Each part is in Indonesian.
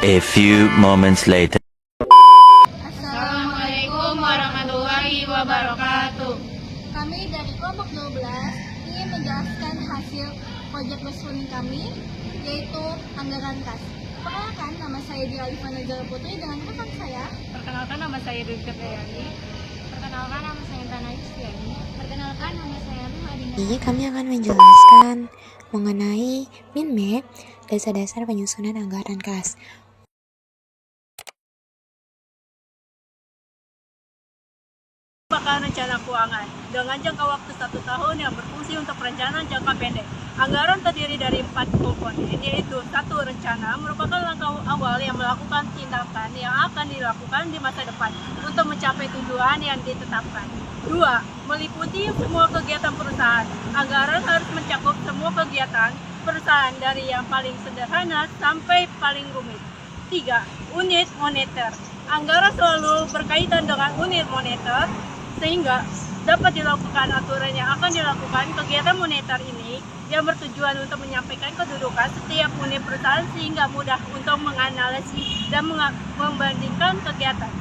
A few moments later. Assalamualaikum warahmatullahi wabarakatuh. Kami dari kelompok 12 ingin menjelaskan hasil proyek bersuling kami, yaitu anggaran kas. Perkenalkan, nama saya Diralifana Jala Putri dengan rekan saya. Perkenalkan, nama saya Rizky Priyani. Perkenalkan, nama saya Tana Yustiani. Perkenalkan, nama saya Ruh Adina. Ini kami akan menjelaskan mengenai min-map, dasar-dasar penyusunan anggaran kas. Merupakan rencana keuangan dengan jangka waktu 1 tahun yang berfungsi untuk perencanaan jangka pendek. Anggaran terdiri dari 4 komponen, yaitu 1. Rencana merupakan langkah awal yang melakukan tindakan yang akan dilakukan di masa depan untuk mencapai tujuan yang ditetapkan. 2. Meliputi semua kegiatan perusahaan. Anggaran harus mencakup semua kegiatan perusahaan dari yang paling sederhana sampai paling rumit. 3. Unit moneter. Anggaran selalu berkaitan dengan unit moneter sehingga dapat dilakukan aturan yang akan dilakukan kegiatan moneter ini yang bertujuan untuk menyampaikan kedudukan setiap unit perusahaan sehingga mudah untuk menganalisis dan membandingkan kegiatan.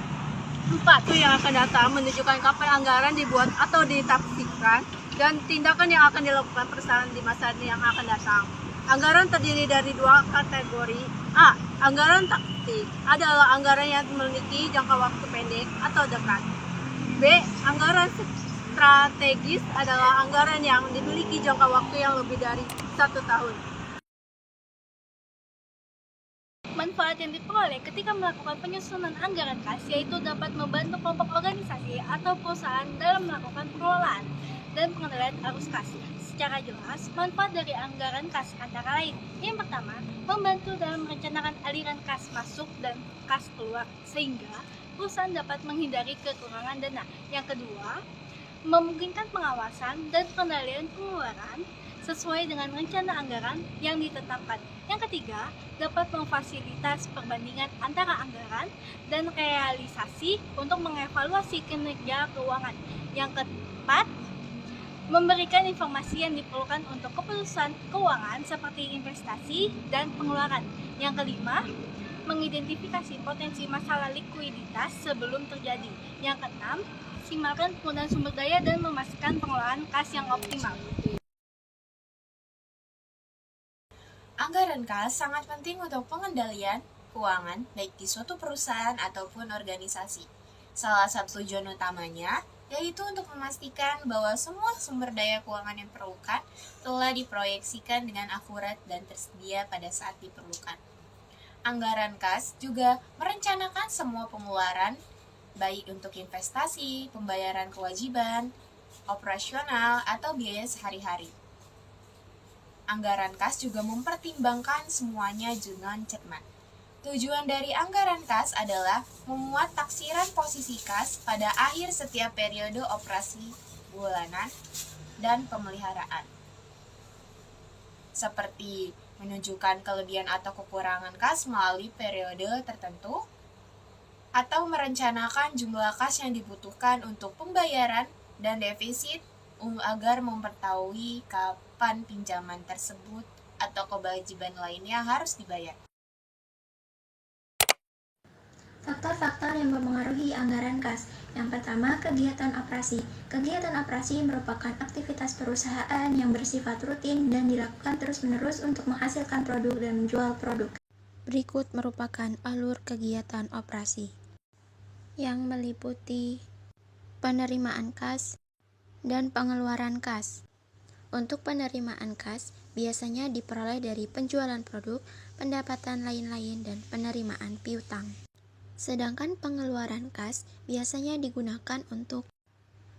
4. Itu yang akan datang menunjukkan kapan anggaran dibuat atau ditafsirkan dan tindakan yang akan dilakukan perusahaan di masa yang akan datang. Anggaran terdiri dari 2 kategori. A. Anggaran taktik adalah anggaran yang memiliki jangka waktu pendek atau dekat. B. Anggaran strategis adalah anggaran yang dimiliki jangka waktu yang lebih dari 1 tahun. Manfaat yang diperoleh ketika melakukan penyusunan anggaran kas yaitu dapat membantu kelompok organisasi atau perusahaan dalam melakukan pengelolaan dan pengendalian arus kas. Secara jelas, manfaat dari anggaran kas antara lain. Yang pertama, membantu dalam merencanakan aliran kas masuk dan kas keluar sehingga perusahaan dapat menghindari kekurangan dana. Yang kedua, memungkinkan pengawasan dan pengendalian pengeluaran sesuai dengan rencana anggaran yang ditetapkan. Yang ketiga, dapat memfasilitas perbandingan antara anggaran dan realisasi untuk mengevaluasi kinerja keuangan. Yang keempat, memberikan informasi yang diperlukan untuk keputusan keuangan seperti investasi dan pengeluaran. Yang kelima, mengidentifikasi potensi masalah likuiditas sebelum terjadi. Yang keenam, simakkan penggunaan sumber daya dan memastikan pengelolaan kas yang optimal. Anggaran kas sangat penting untuk pengendalian keuangan baik di suatu perusahaan ataupun organisasi. Salah satu tujuan utamanya yaitu untuk memastikan bahwa semua sumber daya keuangan yang diperlukan telah diproyeksikan dengan akurat dan tersedia pada saat diperlukan. Anggaran kas juga merencanakan semua pengeluaran, baik untuk investasi, pembayaran kewajiban, operasional, atau biaya sehari-hari. Anggaran kas juga mempertimbangkan semuanya dengan cermat. Tujuan dari anggaran kas adalah memuat taksiran posisi kas pada akhir setiap periode operasi bulanan dan pemeliharaan. Seperti menunjukkan kelebihan atau kekurangan kas melalui periode tertentu, atau merencanakan jumlah kas yang dibutuhkan untuk pembayaran dan defisit agar mempertahui kapan pinjaman tersebut atau kewajiban lainnya harus dibayar. Faktor-faktor yang mempengaruhi anggaran kas. Yang pertama, kegiatan operasi. Kegiatan operasi merupakan aktivitas perusahaan yang bersifat rutin dan dilakukan terus-menerus untuk menghasilkan produk dan menjual produk. Berikut merupakan alur kegiatan operasi yang meliputi penerimaan kas dan pengeluaran kas. Untuk penerimaan kas biasanya diperoleh dari penjualan produk, pendapatan lain-lain, dan penerimaan piutang. Sedangkan pengeluaran kas biasanya digunakan untuk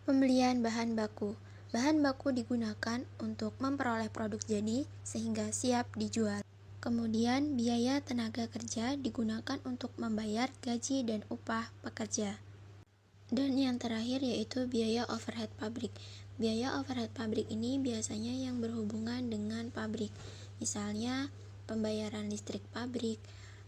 pembelian bahan baku. Bahan baku digunakan untuk memperoleh produk jadi sehingga siap dijual. Kemudian biaya tenaga kerja digunakan untuk membayar gaji dan upah pekerja. Dan yang terakhir yaitu biaya overhead pabrik. Biaya overhead pabrik ini biasanya yang berhubungan dengan pabrik. Misalnya pembayaran listrik pabrik,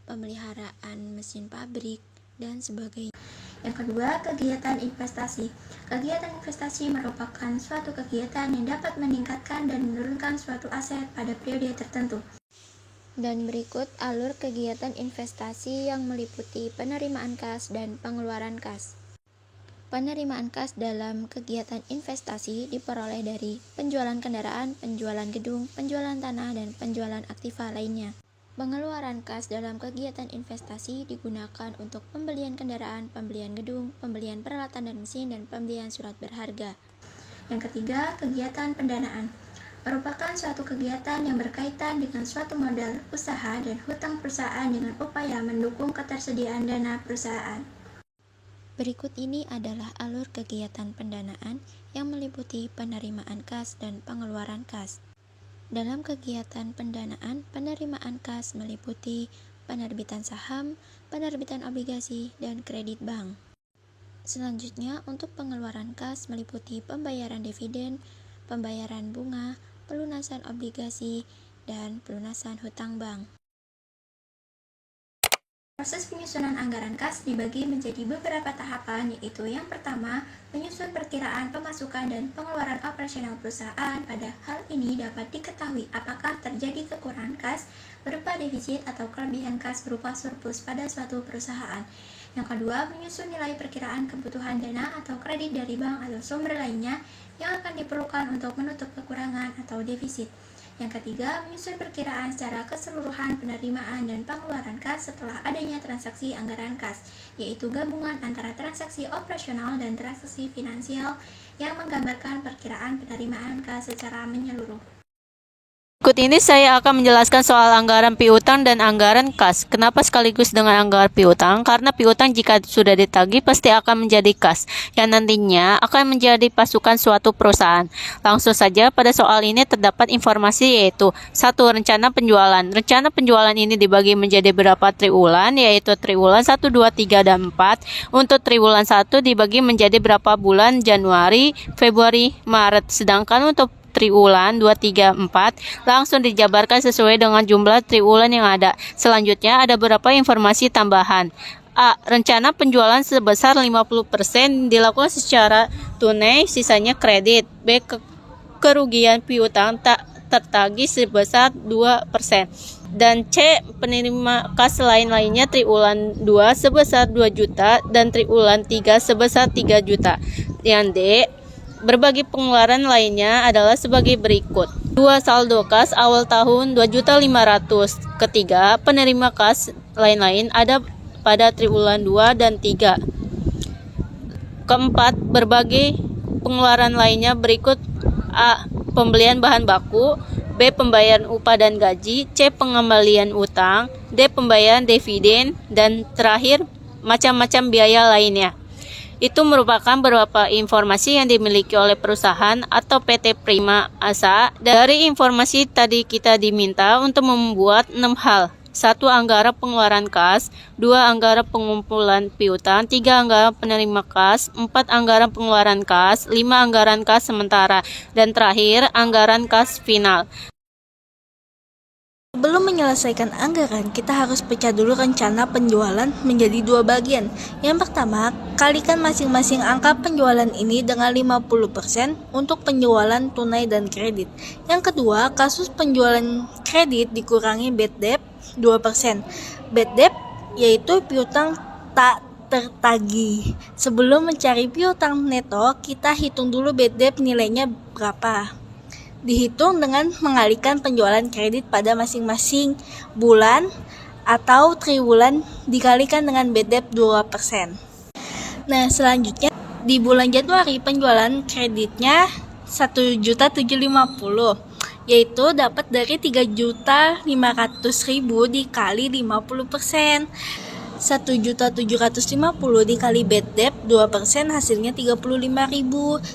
pemeliharaan mesin pabrik, dan sebagainya. Yang kedua, kegiatan investasi. Kegiatan investasi merupakan suatu kegiatan yang dapat meningkatkan dan menurunkan suatu aset pada periode tertentu. Dan berikut alur kegiatan investasi yang meliputi penerimaan kas dan pengeluaran kas. Penerimaan kas dalam kegiatan investasi diperoleh dari penjualan kendaraan, penjualan gedung, penjualan tanah, dan penjualan aktiva lainnya. Pengeluaran kas dalam kegiatan investasi digunakan untuk pembelian kendaraan, pembelian gedung, pembelian peralatan dan mesin, dan pembelian surat berharga. Yang ketiga, kegiatan pendanaan merupakan suatu kegiatan yang berkaitan dengan suatu modal usaha dan hutang perusahaan dengan upaya mendukung ketersediaan dana perusahaan. Berikut ini adalah alur kegiatan pendanaan yang meliputi penerimaan kas dan pengeluaran kas. Dalam kegiatan pendanaan, penerimaan kas meliputi penerbitan saham, penerbitan obligasi, dan kredit bank. Selanjutnya, untuk pengeluaran kas meliputi pembayaran dividen, pembayaran bunga, pelunasan obligasi, dan pelunasan hutang bank. Proses penyusunan anggaran kas dibagi menjadi beberapa tahapan, yaitu yang pertama, menyusun perkiraan pemasukan dan pengeluaran operasional perusahaan. Pada hal ini dapat diketahui apakah terjadi kekurangan kas berupa defisit atau kelebihan kas berupa surplus pada suatu perusahaan. Yang kedua, menyusun nilai perkiraan kebutuhan dana atau kredit dari bank atau sumber lainnya yang akan diperlukan untuk menutup kekurangan atau defisit. Yang ketiga, menyusun perkiraan secara keseluruhan penerimaan dan pengeluaran kas setelah adanya transaksi anggaran kas, yaitu gabungan antara transaksi operasional dan transaksi finansial yang menggambarkan perkiraan penerimaan kas secara menyeluruh. Berikut ini saya akan menjelaskan soal anggaran piutang dan anggaran kas. Kenapa sekaligus dengan anggaran piutang? Karena piutang jika sudah ditagih pasti akan menjadi kas, yang nantinya akan menjadi pasukan suatu perusahaan. Langsung saja pada soal ini terdapat informasi yaitu 1. Rencana penjualan. Rencana penjualan ini dibagi menjadi beberapa triwulan, yaitu triwulan 1, 2, 3, dan 4. Untuk triwulan 1 dibagi menjadi berapa bulan, Januari, Februari, Maret. Sedangkan untuk triwulan 2, 3, 4 langsung dijabarkan sesuai dengan jumlah triwulan yang ada. Selanjutnya ada beberapa informasi tambahan. A. Rencana penjualan sebesar 50% dilakukan secara tunai, sisanya kredit. B. Kerugian piutang tak tertagih sebesar 2%. Dan C. Penerima kas lain-lainnya triwulan 2 sebesar 2 juta dan triwulan 3 sebesar 3 juta. Yang D. Berbagai pengeluaran lainnya adalah sebagai berikut. 2. Saldo kas awal tahun 2.500.000. Ketiga, penerima kas lain-lain ada pada triwulan 2 dan 3. Keempat, berbagai pengeluaran lainnya berikut. A. Pembelian bahan baku. B. Pembayaran upah dan gaji. C. Pengembalian utang. D. Pembayaran dividen. Dan terakhir, macam-macam biaya lainnya. Itu merupakan beberapa informasi yang dimiliki oleh perusahaan atau PT Prima Asa. Dari informasi tadi kita diminta untuk membuat 6 hal. 1. Anggaran pengeluaran kas. 2. Anggaran pengumpulan piutang. 3. Anggaran penerima kas. 4. Anggaran pengeluaran kas. 5. Anggaran kas sementara. Dan terakhir, anggaran kas final. Sebelum menyelesaikan anggaran, kita harus pecah dulu rencana penjualan menjadi 2 bagian. Yang pertama, kalikan masing-masing angka penjualan ini dengan 50% untuk penjualan tunai dan kredit. Yang kedua, kasus penjualan kredit dikurangi bad debt 2%. Bad debt yaitu piutang tak tertagih. Sebelum mencari piutang neto, kita hitung dulu bad debt nilainya berapa. Dihitung dengan mengalihkan penjualan kredit pada masing-masing bulan atau triwulan dikalikan dengan bad debt 2%. Nah, selanjutnya di bulan Januari penjualan kreditnya 1.750.000, yaitu dapat dari 3.500.000 dikali 50%. 1.750.000 dikali bad debt 2% hasilnya 35.000.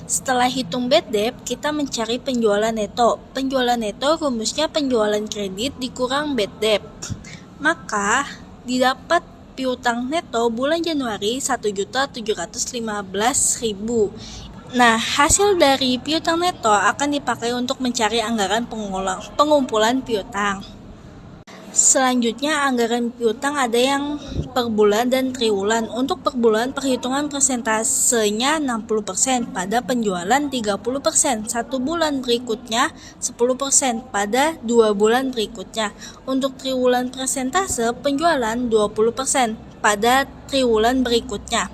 Setelah hitung bad debt, kita mencari penjualan neto. Penjualan neto rumusnya penjualan kredit dikurang bad debt. Maka didapat piutang neto bulan Januari 1.715.000. Nah, hasil dari piutang neto akan dipakai untuk mencari anggaran pengumpulan piutang. Selanjutnya, anggaran piutang ada yang per bulan dan triwulan. Untuk per bulan, perhitungan persentasenya 60% pada penjualan 30%, 1 bulan berikutnya 10% pada 2 bulan berikutnya. Untuk triwulan persentase penjualan 20% pada triwulan berikutnya.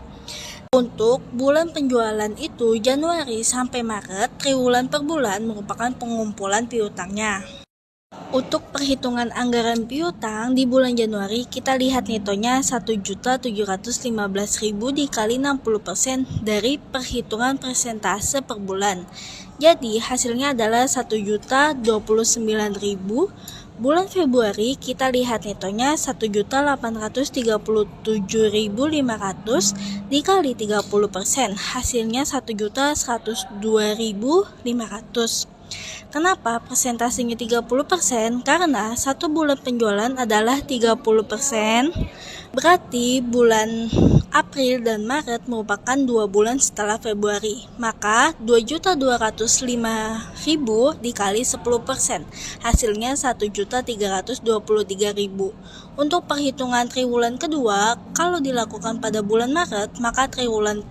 Untuk bulan penjualan itu Januari sampai Maret, triwulan per bulan merupakan pengumpulan piutangnya. Untuk perhitungan anggaran piutang di bulan Januari, kita lihat netonya 1.715.000 dikali 60% dari perhitungan persentase per bulan. Jadi hasilnya adalah 1.029.000. Bulan Februari kita lihat netonya 1.837.500 dikali 30%, hasilnya 1.102.500. Kenapa persentasenya 30%? Karena 1 bulan penjualan adalah 30%, berarti bulan April dan Maret merupakan 2 bulan setelah Februari. Maka 2.205.000 dikali 10%, hasilnya 1.323.000. Untuk perhitungan triwulan kedua, kalau dilakukan pada bulan Maret, maka triwulan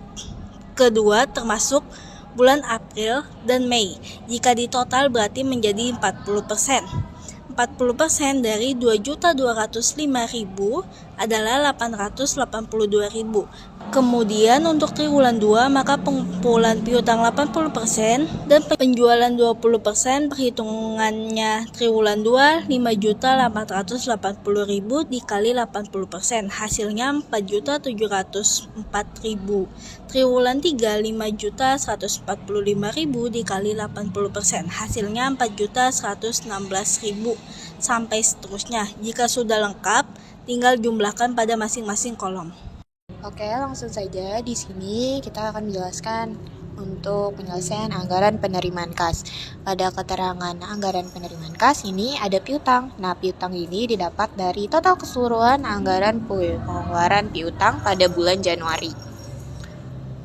kedua termasuk bulan April dan Mei. Jika ditotal berarti menjadi 40%. 40% dari 2.205.000 adalah 882.000. Kemudian untuk triwulan 2 maka pengumpulan piutang 80% dan penjualan 20%, perhitungannya triwulan 2 5.880.000 dikali 80%, hasilnya 4.704.000. Triwulan 3 5.145.000 dikali 80%, hasilnya 4.116.000 sampai seterusnya. Jika sudah lengkap, tinggal jumlahkan pada masing-masing kolom. Oke, langsung saja di sini kita akan menjelaskan untuk penyelesaian anggaran penerimaan kas. Pada keterangan anggaran penerimaan kas ini ada piutang. Nah, piutang ini didapat dari total keseluruhan anggaran pengeluaran piutang pada bulan Januari.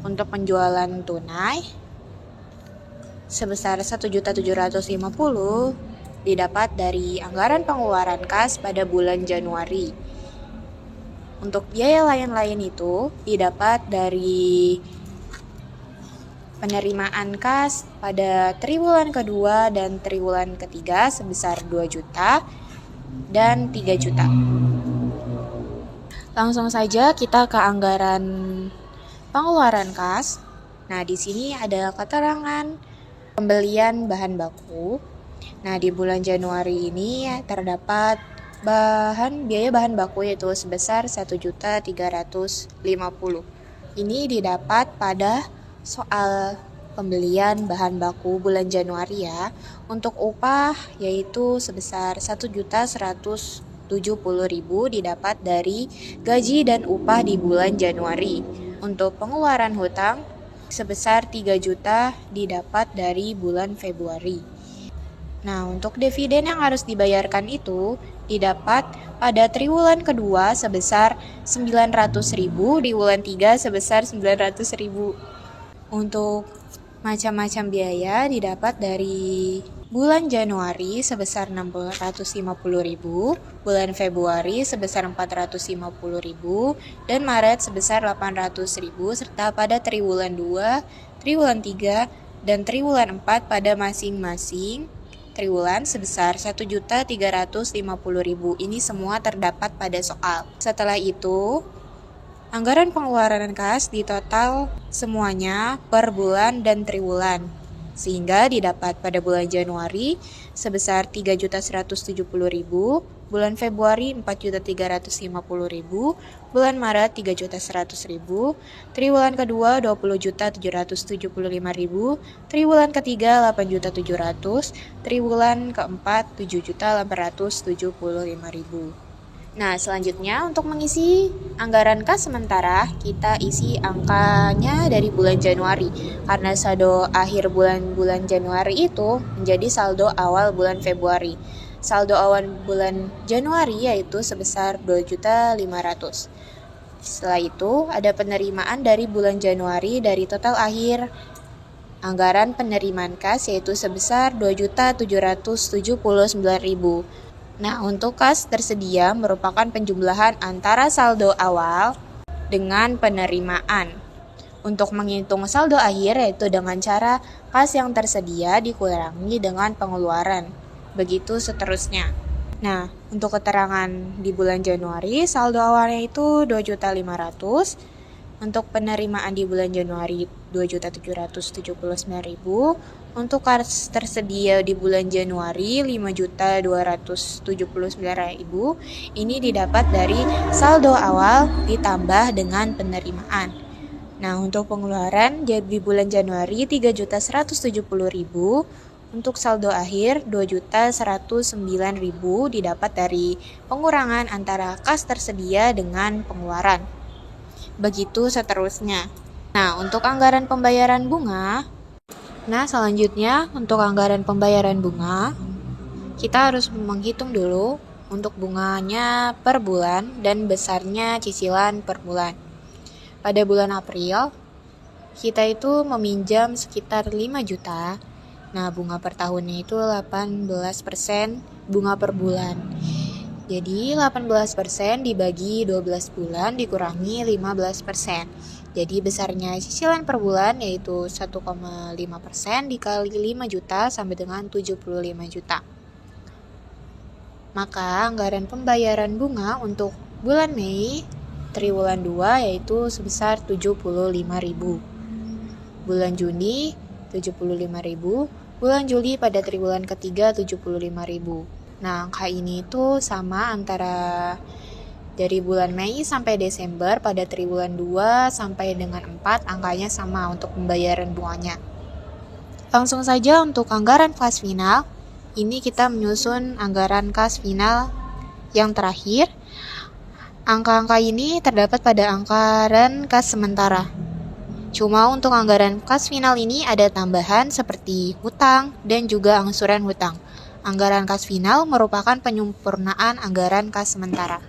Untuk penjualan tunai sebesar 1.750.000 didapat dari anggaran pengeluaran kas pada bulan Januari. Untuk biaya lain-lain itu didapat dari penerimaan kas pada triwulan kedua dan triwulan ketiga sebesar 2 juta dan 3 juta. Langsung saja kita ke anggaran pengeluaran kas. Nah, di sini ada keterangan pembelian bahan baku. Nah, di bulan Januari ini terdapat biaya bahan baku yaitu sebesar 1.350.000. Ini didapat pada soal pembelian bahan baku bulan Januari ya. Untuk upah yaitu sebesar 1.170.000 didapat dari gaji dan upah di bulan Januari. Untuk pengeluaran hutang sebesar 3 juta didapat dari bulan Februari. Nah, untuk dividen yang harus dibayarkan itu didapat pada triwulan kedua sebesar 900.000, di bulan 3 sebesar 900.000. Untuk macam-macam biaya didapat dari bulan Januari sebesar 650.000, bulan Februari sebesar 450.000, dan Maret sebesar 800.000, serta pada triwulan 2, triwulan 3, dan triwulan 4 pada masing-masing triwulan sebesar 1.350.000. Ini semua terdapat pada soal. Setelah itu, anggaran pengeluaran kas ditotal semuanya per bulan dan triwulan, sehingga didapat pada bulan Januari sebesar 3.170.000, bulan Februari 4.350.000, bulan Maret 3.100.000, triwulan kedua 20.775.000, triwulan ketiga 8.700.000, triwulan keempat 7.875.000. Nah, selanjutnya untuk mengisi anggaran kas sementara, kita isi angkanya dari bulan Januari. Karena saldo akhir bulan Januari itu menjadi saldo awal bulan Februari. Saldo awal bulan Januari yaitu sebesar 2.500.000. Setelah itu, ada penerimaan dari bulan Januari dari total akhir anggaran penerimaan kas yaitu sebesar 2.779.000. Nah, untuk kas tersedia merupakan penjumlahan antara saldo awal dengan penerimaan. Untuk menghitung saldo akhir yaitu dengan cara kas yang tersedia dikurangi dengan pengeluaran. Begitu seterusnya. Nah, untuk keterangan di bulan Januari, saldo awalnya itu 2.500.000. Untuk penerimaan di bulan Januari 2.779.000. Untuk kas tersedia di bulan Januari 5.279.000. Ini didapat dari saldo awal ditambah dengan penerimaan. Nah, untuk pengeluaran di bulan Januari 3.170.000. Untuk saldo akhir 2.109.000 didapat dari pengurangan antara kas tersedia dengan pengeluaran. Begitu seterusnya. Nah, untuk anggaran pembayaran bunga, selanjutnya untuk anggaran pembayaran bunga, kita harus menghitung dulu untuk bunganya per bulan dan besarnya cicilan per bulan. Pada bulan April, kita itu meminjam sekitar 5 juta. Nah, bunga per tahunnya itu 18% bunga per bulan. Jadi 18% dibagi 12 bulan dikurangi 15%. Jadi besarnya cicilan per bulan yaitu 1,5% dikali 5 juta sampai dengan 75 juta. Maka anggaran pembayaran bunga untuk bulan Mei triwulan 2 yaitu sebesar 75.000. Bulan Juni 75.000, bulan Juli pada triwulan ketiga 75.000. Nah, angka ini itu sama antara dari bulan Mei sampai Desember pada triwulan 2 sampai dengan 4 angkanya sama untuk pembayaran bunganya. Langsung saja untuk anggaran kas final. Ini kita menyusun anggaran kas final yang terakhir. Angka-angka ini terdapat pada anggaran kas sementara. Cuma untuk anggaran kas final ini ada tambahan seperti hutang dan juga angsuran hutang. Anggaran kas final merupakan penyempurnaan anggaran kas sementara.